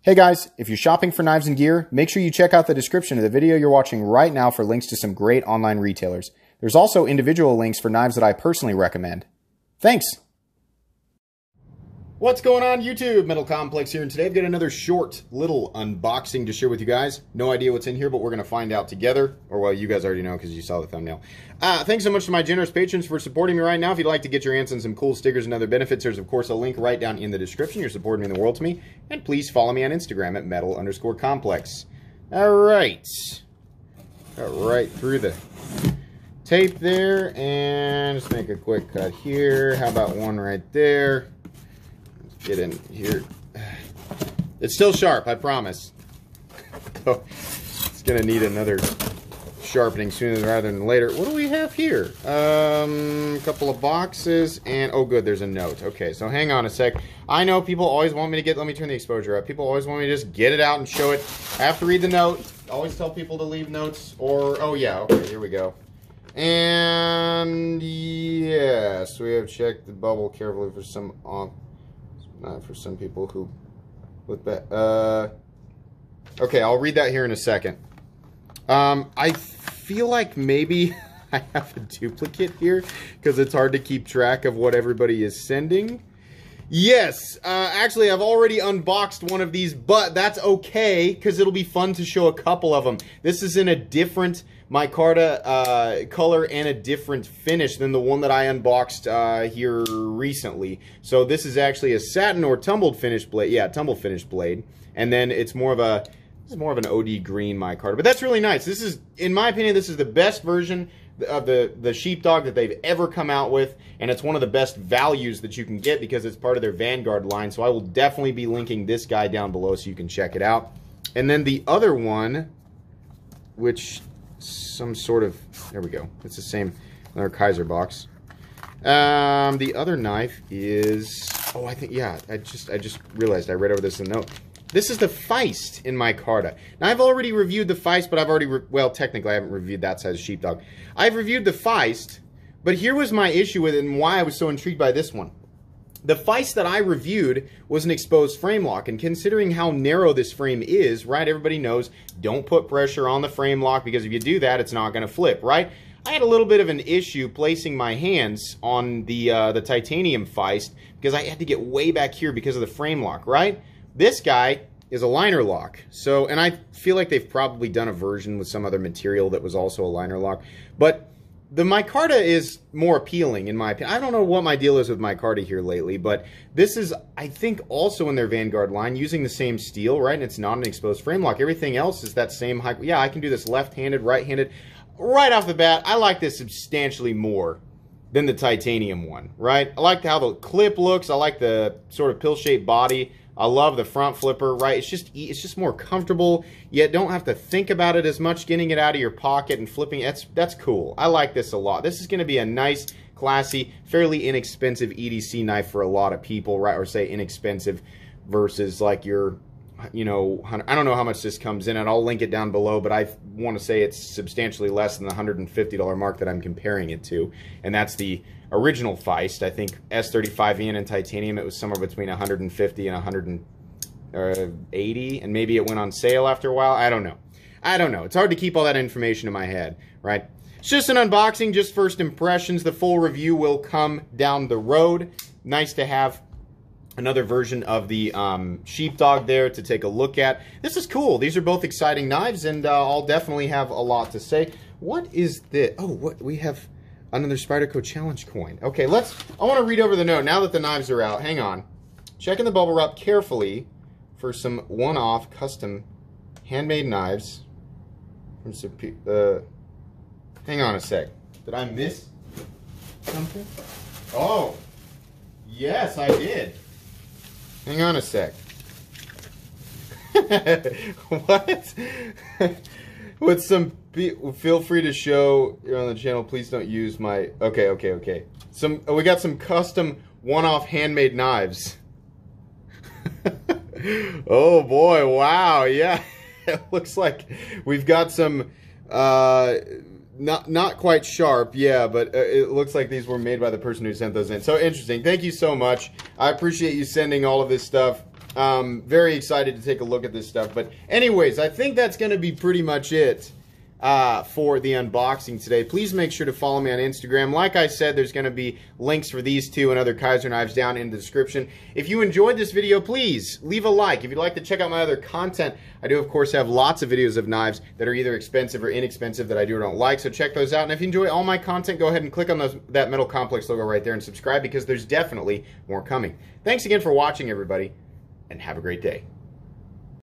Hey guys, if you're shopping for knives and gear, make sure you check out the description of the video you're watching right now for links to some great online retailers. There's also individual links for knives that I personally recommend. Thanks! What's going on YouTube? Metal Complex here, and today I've got another short little unboxing to share with you guys. No idea what's in here, but we're going to find out together. Or well, you guys already know because you saw the thumbnail. Thanks so much to my generous patrons for supporting me right now. If you'd like to get your hands on some cool stickers and other benefits, there's of course a link right down in the description. You're supporting me in the world to me. And please follow me on Instagram at metal_complex. Alright. Got right through the tape there, and just make a quick cut here. How about one right there? Get in here. It's still sharp, I promise. It's gonna need another sharpening sooner rather than later. What do we have here? A couple of boxes, and oh good, there's a note. Okay, so hang on a sec. I know people always want me to get, let me turn the exposure up. People always want me to just get it out and show it. I have to read the note. Always tell people to leave notes, or, oh yeah, okay, here we go. And yes, we have checked the bubble carefully for some not for some people who look back. Okay, I'll read that here in a second. I feel like maybe I have a duplicate here because it's hard to keep track of what everybody is sending. Yes, actually I've already unboxed one of these, but that's okay because it'll be fun to show a couple of them. This is in a different micarta color and a different finish than the one that I unboxed here recently. So this is actually a satin or tumbled finish blade. Yeah, tumble finish blade. And then it's more of a an OD green micarta. But that's really nice. This is, in my opinion, this is the best version of the Sheepdog that they've ever come out with, and it's one of the best values that you can get because it's part of their Vanguard line. So I will definitely be linking this guy down below so you can check it out. And then the other one, which some sort of, there we go, it's the same, another Kizer box. The other knife is, oh, I think, yeah, I just realized I read over this in the note. This is the Feist in micarta. Now, I've already reviewed the Feist, but I've already, well, technically I haven't reviewed that size Sheepdog. I've reviewed the Feist, but here was my issue with it and why I was so intrigued by this one. The Feist that I reviewed was an exposed frame lock, and considering how narrow this frame is, right, everybody knows, don't put pressure on the frame lock because if you do that, it's not going to flip, right? I had a little bit of an issue placing my hands on the titanium Feist because I had to get way back here because of the frame lock, right? This guy is a liner lock. So, and I feel like they've probably done a version with some other material that was also a liner lock. But the micarta is more appealing in my opinion. I don't know what my deal is with micarta here lately, but this is, I think, also in their Vanguard line using the same steel, right? And it's not an exposed frame lock. Everything else is that same high. Yeah, I can do this left-handed, right-handed. Right off the bat, I like this substantially more than the titanium one, right? I like how the clip looks. I like the sort of pill-shaped body. I love the front flipper, right? It's just more comfortable, yet don't have to think about it as much, getting it out of your pocket and flipping. That's cool. I like this a lot. This is going to be a nice, classy, fairly inexpensive EDC knife for a lot of people, right? Or say inexpensive versus like your, you know, I don't know how much this comes in, and I'll link it down below, but I want to say it's substantially less than the $150 mark that I'm comparing it to, and that's the original Feist. I think S35 in titanium, it was somewhere between 150 and 180, and maybe it went on sale after a while. I don't know. It's hard to keep all that information in my head, right? It's just an unboxing, just first impressions. The full review will come down the road. Nice to have another version of the Sheepdog there to take a look at. This is cool. These are both exciting knives, and I'll definitely have a lot to say. What is this? Oh, what we have. Another Spyderco Challenge coin. Okay, I want to read over the note now that the knives are out. Hang on. Checking the bubble wrap carefully for some one-off custom handmade knives. From hang on a sec. Did I miss something? Oh, yes, I did. Hang on a sec. What? With some, feel free to show you're on the channel. Please don't use my. Okay. We got some custom one-off handmade knives. Oh boy! Wow. Yeah. It looks like we've got some. Not quite sharp. Yeah, but it looks like these were made by the person who sent those in. So interesting. Thank you so much. I appreciate you sending all of this stuff. Very excited to take a look at this stuff. But anyways, I think that's going to be pretty much it for the unboxing today. Please make sure to follow me on Instagram. Like I said, there's going to be links for these two and other Kizer knives down in the description. If you enjoyed this video, please leave a like. If you'd like to check out my other content, I do, of course, have lots of videos of knives that are either expensive or inexpensive that I do or don't like, so check those out. And if you enjoy all my content, go ahead and click on that Metal Complex logo right there and subscribe, because there's definitely more coming. Thanks again for watching, everybody, and have a great day.